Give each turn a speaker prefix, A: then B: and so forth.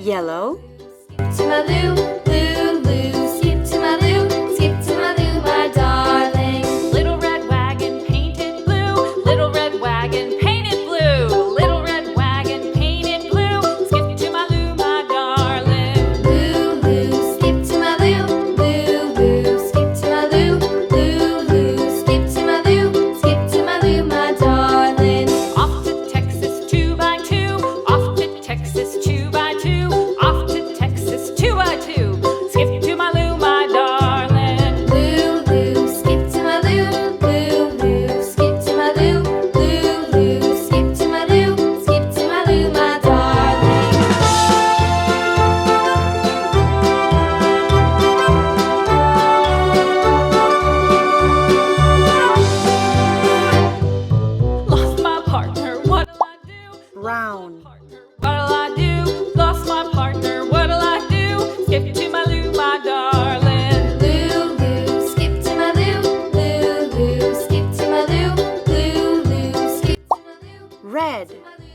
A: Yellow.
B: Skip to my loo, loo, loo. Skip to my loo, skip to my loo, my darling.
C: Little red wagon painted blue. Little red wagon painted blue. Little red wagon painted blue. Skip to my loo, my darling.
B: Loo, loo. Skip to my loo, loo, loo. Skip to my loo, loo, loo. Skip to my loo, skip to my loo, my darling.
C: Off to Texas 2x2. Off to Texas 2x2. Off to Texas 2x2. Skip to my loo, my darling.
B: Loo, loo. Skip to my loo, loo, loo. Skip to my loo, loo, loo. Skip to my loo, skip to my loo, my darling.
C: Lost my partner, what'll I do?
A: Brown.
C: What'll I do? Lost my partner, what'll I do? Skip to my loo, my darling.
B: Loo, loo. Skip to my loo, loo, loo. Skip to my loo, loo, loo. Skip to my loo.
A: Red.
B: My loo.